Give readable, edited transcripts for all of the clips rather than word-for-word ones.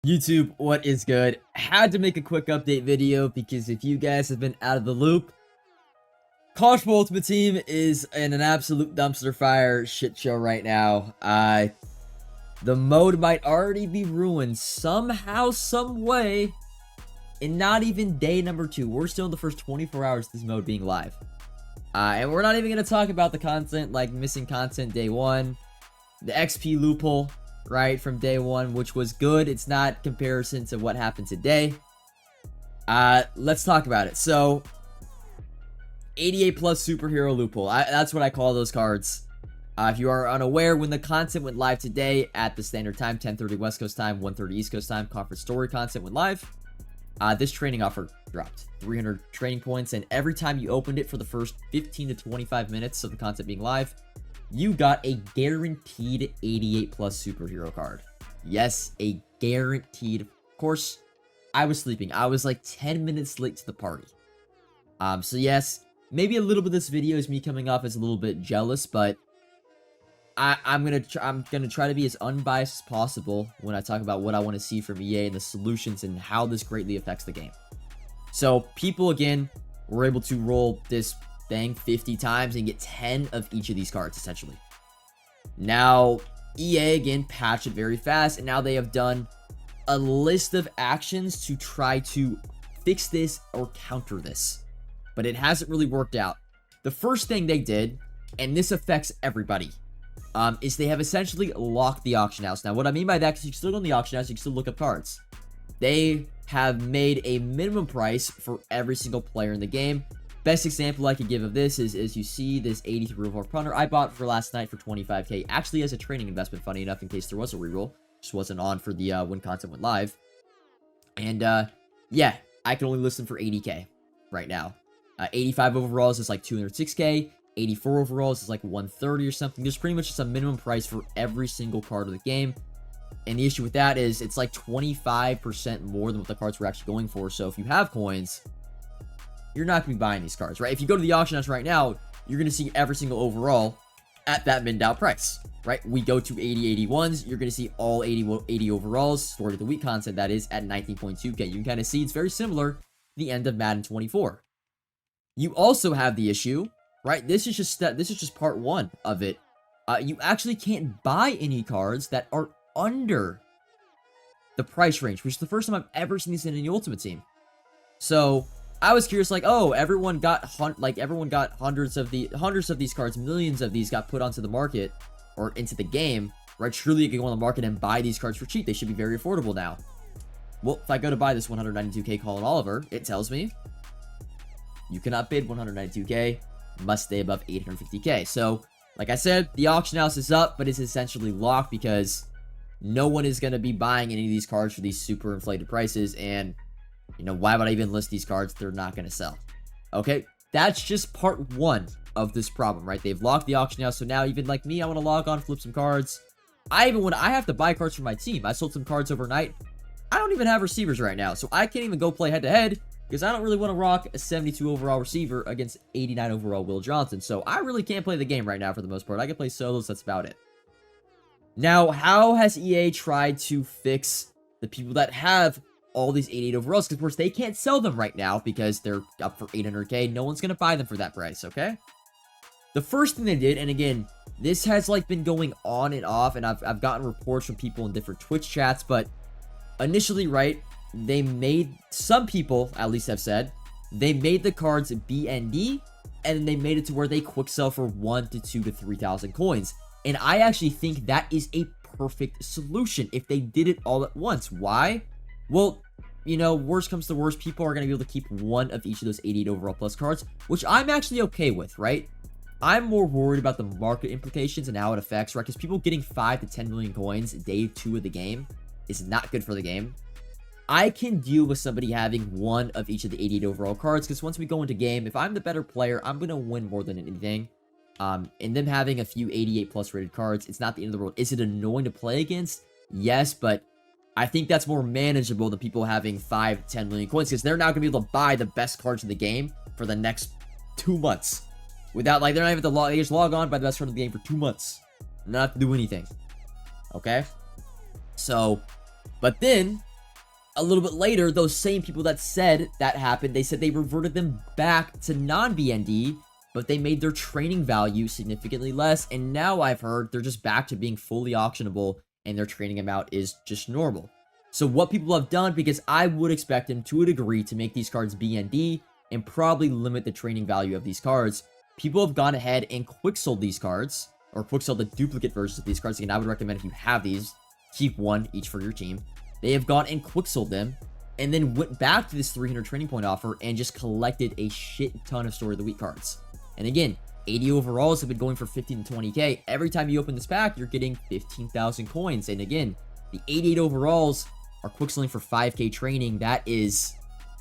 YouTube, what is good? Had to make a quick update video because if you guys have been out of the loop, CFB Ultimate Team is in an absolute dumpster fire shit show right now. The mode might already be ruined somehow, some way, and not even day number 2. We're still in the first 24 hours of this mode being live. And we're not even going to talk about the content, like missing content day 1, the XP loophole, right, from day 1, which was good. It's not comparison to what happened today. Let's talk about it. So 88 plus superhero loophole, that's what I call those cards. If you are unaware, when the content went live today at the standard time, 10:30 West Coast time, 1:30 East Coast time, conference story content went live, this training offer dropped 300 training points, and every time you opened it for the first 15 to 25 minutes of the content being live, you got a guaranteed 88 plus superhero card. Yes, a guaranteed. Of course, I was sleeping. I was like 10 minutes late to the party. So yes, maybe a little bit of this video is me coming off as a little bit jealous, but I'm gonna try to be as unbiased as possible when I talk about what I want to see from EA and the solutions and how this greatly affects the game. So people, again, were able to roll this thing 50 times and get 10 of each of these cards, essentially. Now, EA, again, patched it very fast, and now they have done a list of actions to try to fix this or counter this. But it hasn't really worked out. The first thing they did, and this affects everybody, is they have essentially locked the auction house. Now, what I mean by that, because you can still go in the auction house, you can still look up cards. They have made a minimum price for every single player in the game. Best example I could give of this is you see this 83 overall punter I bought for last night for 25k, actually as a training investment, funny enough, in case there was a reroll. Just wasn't on for the when content went live. And yeah, I can only list them for 80k right now. 85 overalls is like 206k. 84 overalls is like 130 or something. There's pretty much just a minimum price for every single card of the game. And the issue with that is it's like 25% more than what the cards were actually going for. So if you have coins, you're not going to be buying these cards, right? If you go to the auction house right now, you're going to see every single overall at that minned out price, right? We go to 80 81s, you're going to see all 80 overalls, story of the week content, that is, at 19.2k. You can kind of see it's very similar to the end of Madden 24. You also have the issue, right? This is just part 1 of it. You actually can't buy any cards that are under the price range, which is the first time I've ever seen this in any Ultimate Team. So I was curious, like, oh, everyone got hundreds of these cards, millions of these got put onto the market or into the game, right? Surely you can go on the market and buy these cards for cheap. They should be very affordable now. Well, if I go to buy this 192k Colin Oliver, it tells me you cannot bid 192k, must stay above 850k. So, like I said, the auction house is up, but it's essentially locked because no one is going to be buying any of these cards for these super inflated prices, and you know, why would I even list these cards? They're not going to sell. Okay, that's just part 1 of this problem, right? They've locked the auction house, so now even like me, I want to log on, flip some cards. I have to buy cards for my team. I sold some cards overnight. I don't even have receivers right now, so I can't even go play head-to-head because I don't really want to rock a 72 overall receiver against 89 overall Will Johnson. So I really can't play the game right now for the most part. I can play solos, that's about it. Now, how has EA tried to fix the people that have all these 88 overalls? Because of course they can't sell them right now because they're up for 800k. No one's gonna buy them for that price. Okay, the first thing they did, and again, this has like been going on and off, and I've gotten reports from people in different Twitch chats, but initially, right, they made, some people at least have said, they made the cards BND, and then they made it to where they quick sell for 1 to 2 to 3,000 coins. And I actually think that is a perfect solution if they did it all at once. Why? Well, you know, worst comes to worst, people are going to be able to keep 1 of each of those 88 overall plus cards, which I'm actually okay with, right? I'm more worried about the market implications and how it affects, right? Because people getting 5 to 10 million coins day 2 of the game is not good for the game. I can deal with somebody having 1 of each of the 88 overall cards, because once we go into game, if I'm the better player, I'm going to win more than anything. And them having a few 88 plus rated cards, it's not the end of the world. Is it annoying to play against? Yes, but I think that's more manageable than people having 5, 10 million coins, because they're not going to be able to buy the best cards in the game for the next 2 months. Without, like, they're not even to log, they just log on, buy the best card in the game for 2 months. Not have to do anything. Okay? So, but then a little bit later, those same people that said that happened, they said they reverted them back to non-BND, but they made their training value significantly less, and now I've heard they're just back to being fully auctionable, and their training amount is just normal. So what people have done, because I would expect them to a degree to make these cards BND, and probably limit the training value of these cards, people have gone ahead and quick sold these cards, or quick sold the duplicate versions of these cards. Again, I would recommend if you have these, keep one each for your team. They have gone and quick sold them, and then went back to this 300 training point offer and just collected a shit ton of Story of the Week cards. And again, 80 overalls have been going for 15 to 20k. Every time you open this pack, you're getting 15,000 coins. And again, the 88 overalls are quick selling for 5k training. That is,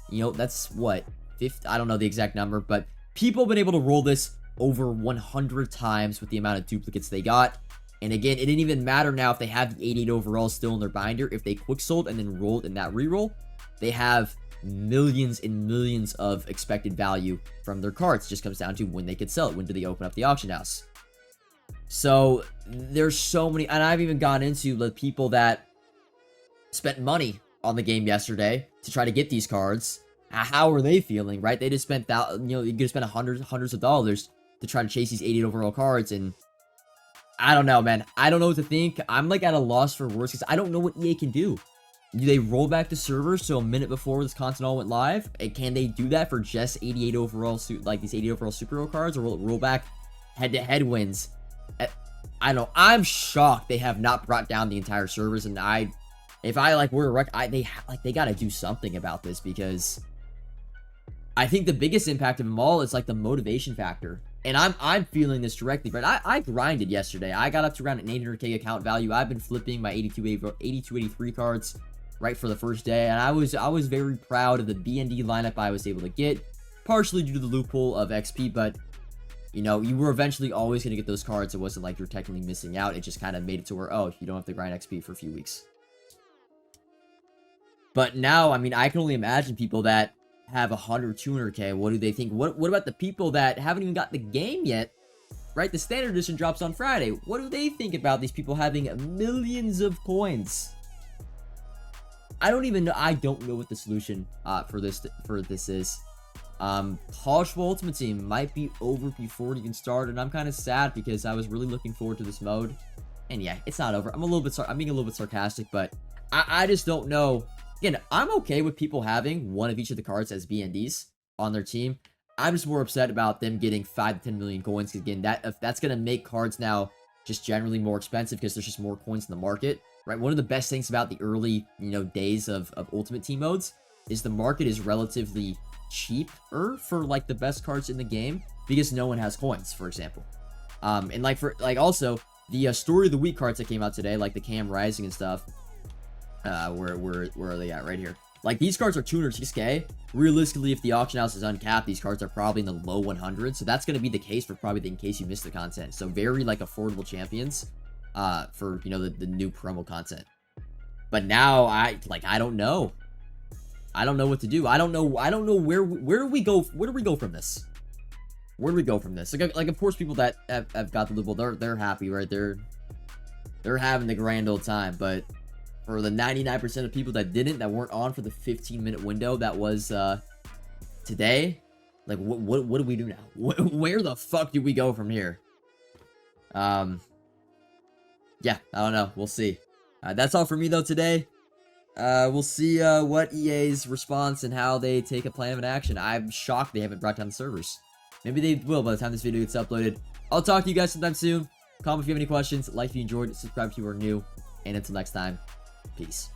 you know, that's what, 50, I don't know the exact number, but people have been able to roll this over 100 times with the amount of duplicates they got. And again, it didn't even matter now if they have the 88 overalls still in their binder. If they quick sold and then rolled in that reroll, they have millions and millions of expected value from their cards. It just comes down to when they could sell it. When do they open up the auction house? So there's so many, and I've even gone into the people that spent money on the game yesterday to try to get these cards. How are they feeling, right? They just spent that, you know, you could spend hundreds of dollars to try to chase these 88 overall cards, and I don't know, man. I don't know what to think. I'm like at a loss for words because I don't know what EA can do. Do they roll back the servers so a minute before this content all went live? And can they do that for just 88 overall like these 80 overall superhero cards, or will it roll back head-to-head wins? I don't know. I'm shocked they have not brought down the entire servers, and if I like were a rec, they got to do something about this, because I think the biggest impact of them all is like the motivation factor. And I'm feeling this directly, right? I grinded yesterday. I got up to around an 800k account value. I've been flipping my 8283 cards right for the first day, and I was very proud of the BND lineup I was able to get, partially due to the loophole of XP, but you know, you were eventually always going to get those cards. It wasn't like you're technically missing out. It just kind of made it to where, oh, you don't have to grind XP for a few weeks. But now, I mean, I can only imagine people that have 100, 200k. What do they think? What about the people that haven't even got the game yet, right? The standard edition drops on Friday. What do they think about these people having millions of coins? I don't even know. I don't know what the solution for this is. College Football Ultimate Team might be over before it even started, and I'm kind of sad because I was really looking forward to this mode. And yeah, it's not over. I'm being a little bit sarcastic, but I just don't know. Again, I'm okay with people having one of each of the cards as BNDs on their team. I'm just more upset about them getting 5 to 10 million coins. Because again, that's going to make cards now just generally more expensive because there's just more coins in the market, right? One of the best things about the early, you know, days of Ultimate Team modes is the market is relatively cheaper for like the best cards in the game because no one has coins, for example. And also the Story of the Week cards that came out today, like the Cam Rising and stuff. Where are they at? Right here. Like, these cards are 206k. Realistically, if the auction house is uncapped, these cards are probably in the low 100s. So that's going to be the case for probably in case you missed the content. So very like affordable champions for, you know, the new promo content. But now I don't know. I don't know what to do. I don't know where do we go from this? Where do we go from this? Like of course people that have got the loophole, they're happy, right? They're having the grand old time, but for the 99% of people that weren't on for the 15-minute window that was today, like what do we do now? Where the fuck do we go from here? Yeah, I don't know. We'll see. That's all for me though today. We'll see what EA's response and how they take a plan of an action. I'm shocked they haven't brought down the servers. Maybe they will by the time this video gets uploaded. I'll talk to you guys sometime soon. Comment if you have any questions, like if you enjoyed, subscribe if you are new, and until next time, peace.